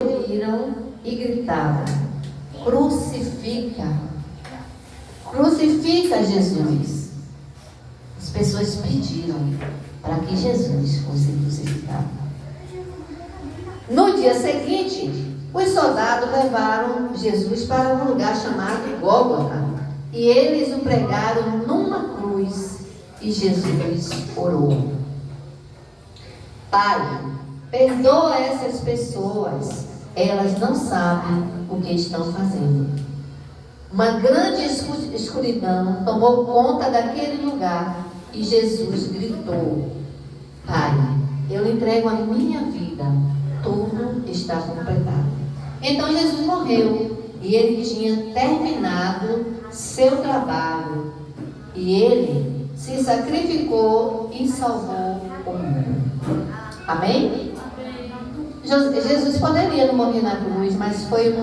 Ouviram e gritavam: crucifica, crucifica Jesus. As pessoas pediram para que Jesus fosse crucificado. No dia seguinte, os soldados levaram Jesus para um lugar chamado Gólgota, e eles o pregaram numa cruz, e Jesus orou: Pai, perdoa essas pessoas, elas não sabem o que estão fazendo. Uma grande escuridão tomou conta daquele lugar e Jesus gritou: Pai, eu entrego a minha vida, tudo está completado. Então Jesus morreu e ele tinha terminado seu trabalho e ele se sacrificou e salvou o mundo. Amém? Jesus poderia não morrer na cruz, mas foi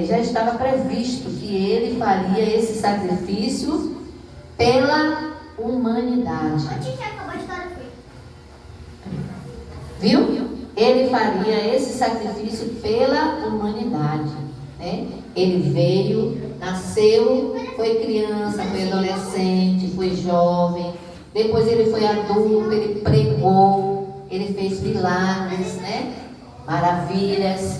já estava previsto que ele faria esse sacrifício pela humanidade. Viu? Ele faria esse sacrifício pela humanidade, né? Ele veio, nasceu, foi criança, foi adolescente, foi jovem, depois ele foi adulto, ele pregou, ele fez milagres, né? Maravilhas.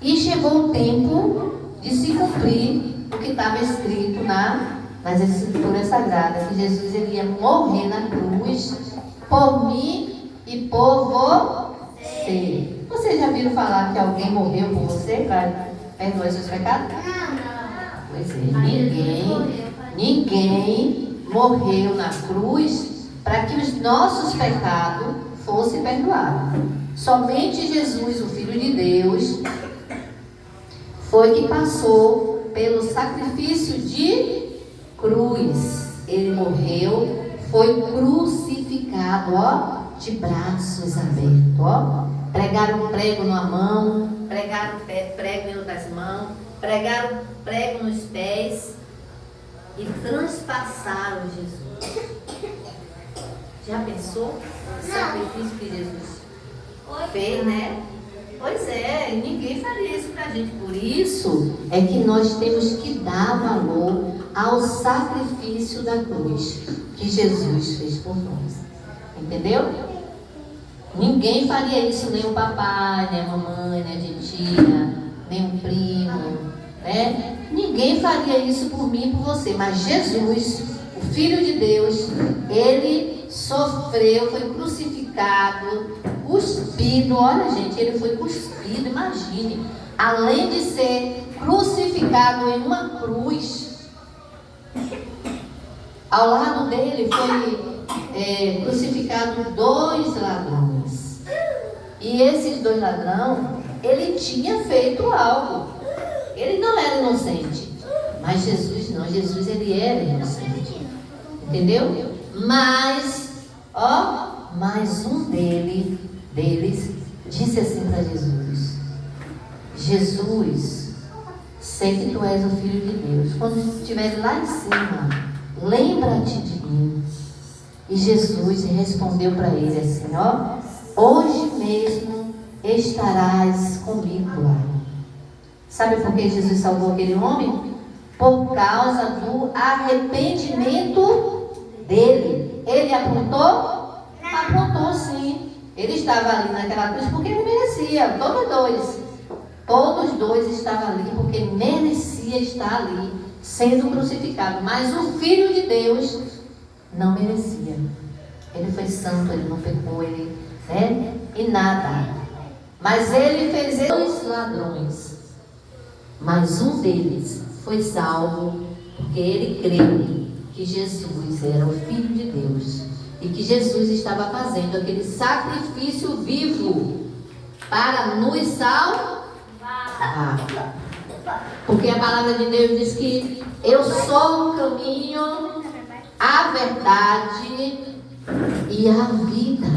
E chegou o tempo de se cumprir o que estava escrito nas Escrituras Sagradas, que Jesus iria morrer na cruz por mim e por você. Vocês já viram falar que alguém morreu por você para perdoar seus pecados? Pois é, ninguém morreu na cruz para que os nossos pecados fossem perdoados. Somente Jesus, o Filho de Deus, foi que passou pelo sacrifício de cruz. Ele morreu, foi crucificado, de braços abertos, Pregaram prego numa mão, pregaram prego em outras mãos, pregaram prego nos pés e transpassaram Jesus. Já pensou o sacrifício que Jesus fez, né? Pois é, ninguém faria isso pra gente. Por isso é que nós temos que dar valor ao sacrifício da cruz que Jesus fez por nós. Entendeu? Ninguém faria isso, nem o papai, nem a mamãe, nem a titia, nem o primo, né? Ninguém faria isso por mim e por você. Mas Jesus, o Filho de Deus, ele sofreu, foi crucificado, cuspido. Olha, gente, ele foi cuspido, imagine. Além de ser crucificado em uma cruz, ao lado dele foi crucificado 2 ladrões. E esses 2 ladrões, ele tinha feito algo. Ele não era inocente. Mas Jesus não, Jesus ele era inocente. Entendeu? Mas um deles disse assim para Jesus: Jesus, sei que tu és o Filho de Deus. Quando estiver lá em cima, lembra-te de mim. E Jesus respondeu para ele assim: hoje mesmo estarás comigo lá. Sabe por que Jesus salvou aquele homem? Por causa do arrependimento dele. Ele aprontou? Aprontou sim. Ele estava ali naquela cruz porque ele merecia. Todos dois estavam ali porque merecia estar ali sendo crucificado. Mas o Filho de Deus não merecia. Ele foi santo, ele não pecou, e nada. Mas ele fez 2 ladrões. Mas um deles foi salvo porque ele creu que Jesus era o Filho de Deus e que Jesus estava fazendo aquele sacrifício vivo para nos salvar. Porque a palavra de Deus diz que eu sou o caminho, a verdade e a vida.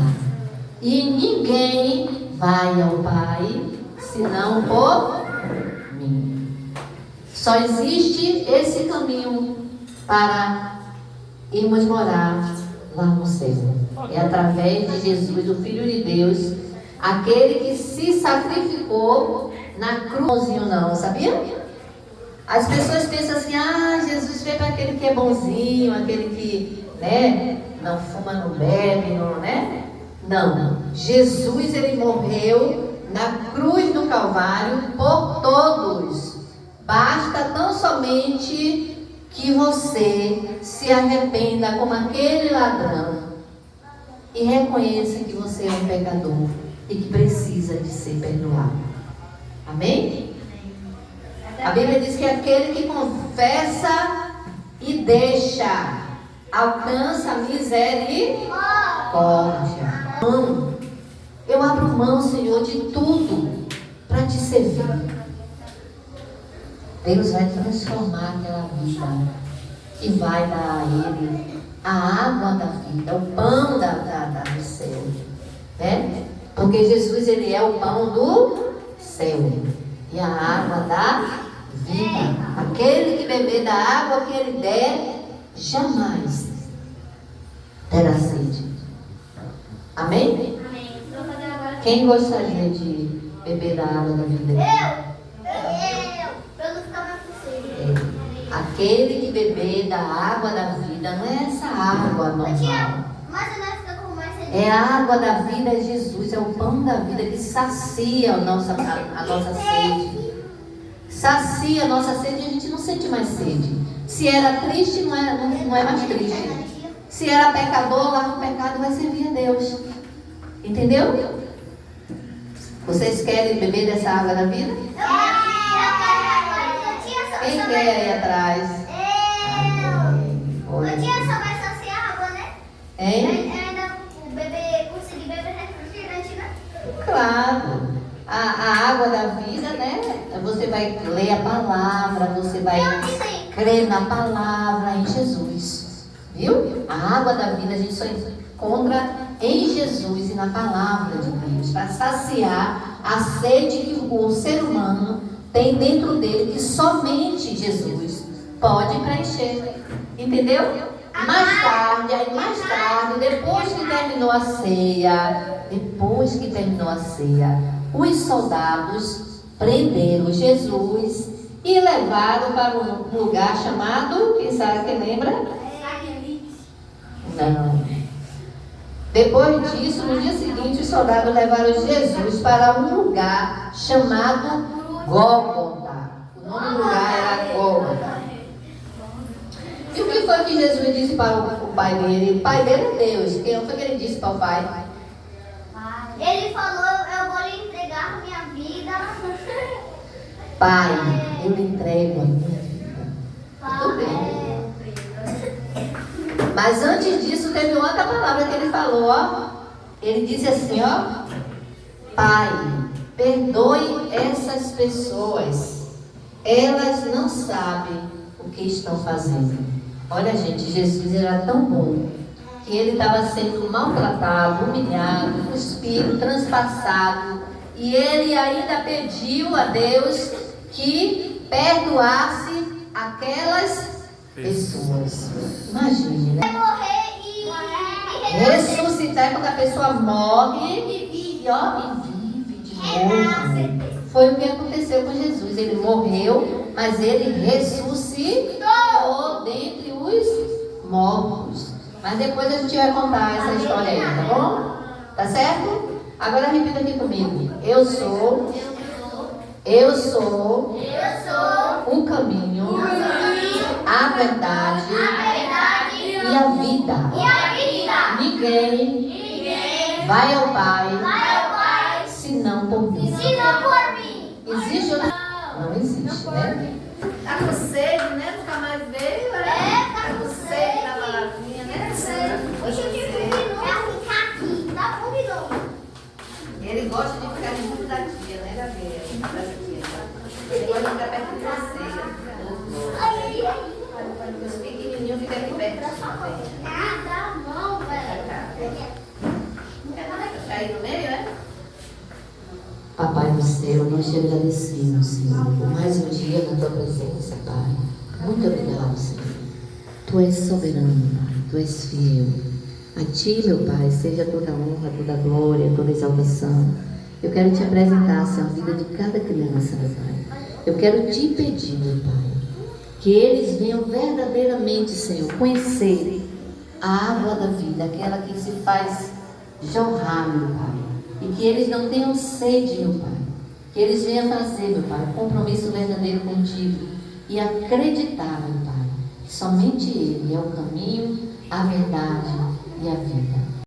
E ninguém vai ao Pai senão por mim. Só existe esse caminho para irmos morar lá no céu. É através de Jesus, o Filho de Deus, Aquele que se sacrificou na cruz, não, sabia? As pessoas pensam assim, Jesus veio para aquele que é bonzinho, aquele que, né, não fuma, não bebe, não, né? Não, Jesus, ele morreu na cruz do Calvário por todos. Basta tão somente que você se arrependa como aquele ladrão e reconheça que você é um pecador e que precisa de ser perdoado. Amém? A Bíblia diz que aquele que confessa e deixa alcança a misericórdia. Eu abro mão, Senhor, de tudo para te servir. Deus vai transformar aquela vida e vai dar a ele a água da vida, o pão do céu, né? Porque Jesus, ele é o pão do céu e a água da vida. Aquele que beber da água que ele der, jamais terá sede. Amém? Amém. Vou fazer agora. Quem gostaria de beber da água da vida? Eu não ficar mais com sede. Aquele que beber da água da vida, não é essa água normal. Mas você vai ficar com mais sede. É a água da vida, é Jesus, é o pão da vida que sacia a nossa sede. Sacia a nossa sede e a gente não sente mais sede. Se era triste, não é mais triste. Se era pecador, lá no pecado vai servir a Deus. Entendeu? Vocês querem beber dessa água da vida? Quem quer aí atrás? Eu tinha só mais saciar água, né? Hein? Ainda consegui beber refrigerante, né? Claro. A água da vida, né? Você vai ler a palavra, você vai crer na palavra em Jesus. Viu? A água da vida a gente só encontra em Jesus e na palavra de Deus, para saciar a sede que o ser humano tem dentro dele, que somente Jesus pode preencher. Entendeu? Mais tarde, depois que terminou a ceia, os soldados prenderam Jesus e levaram para um lugar chamado, quem sabe, quem lembra? Não. Depois disso, no dia seguinte, os soldados levaram Jesus para um lugar chamado Gólgota. O nome do lugar era Gólgota. E o que foi que Jesus disse para o pai dele? O pai dele é Deus. Quem foi que ele disse para o pai? Ele falou, eu vou lhe entregar minha vida. Pai, eu lhe entrego a minha vida. Tudo bem. Mas antes disso, teve outra palavra que ele falou, ó. Ele disse assim, ó: Pai, perdoe essas pessoas. Elas não sabem o que estão fazendo. Olha, gente, Jesus era tão bom que ele estava sendo maltratado, humilhado, cuspido, transpassado. E ele ainda pediu a Deus que perdoasse aquelas pessoas. Imagine, né? Morrer e Ressuscitar quando a pessoa morre e vive de novo. Foi o que aconteceu com Jesus. Ele morreu, mas ele ressuscitou dentre os mortos. Mas depois a gente vai contar essa história aí, tá bom? Tá certo? Agora repita aqui comigo. Eu sou o caminho, a verdade e a vida. Ninguém vai ao Pai senão por mim. Existe ou não existe, né? Tá com sede, né? Nunca mais veio, né? Tá com sede na palavrinha, né? Ele gosta de ficar junto da tia, né, Gabriela? Ele gosta de ficar perto de você. Os pequenininhos ficam aqui perto de você. Tá aí no meio, é? Papai do céu, nós te agradecemos, Senhor, por mais um dia na tua presença, Pai. Muito obrigado, Senhor. Tu és soberano, Pai. Tu és fiel. A ti, meu Pai, seja toda honra, toda glória, toda exaltação. Eu quero te apresentar assim, a vida de cada criança, meu Pai. Eu quero te pedir, meu Pai, que eles venham verdadeiramente, Senhor, conhecer a água da vida, aquela que se faz jorrar, meu Pai. E que eles não tenham sede, meu Pai. Que eles venham fazer, meu Pai, um compromisso verdadeiro contigo e acreditar, meu Pai, que somente Ele é o caminho, a verdade e a vida.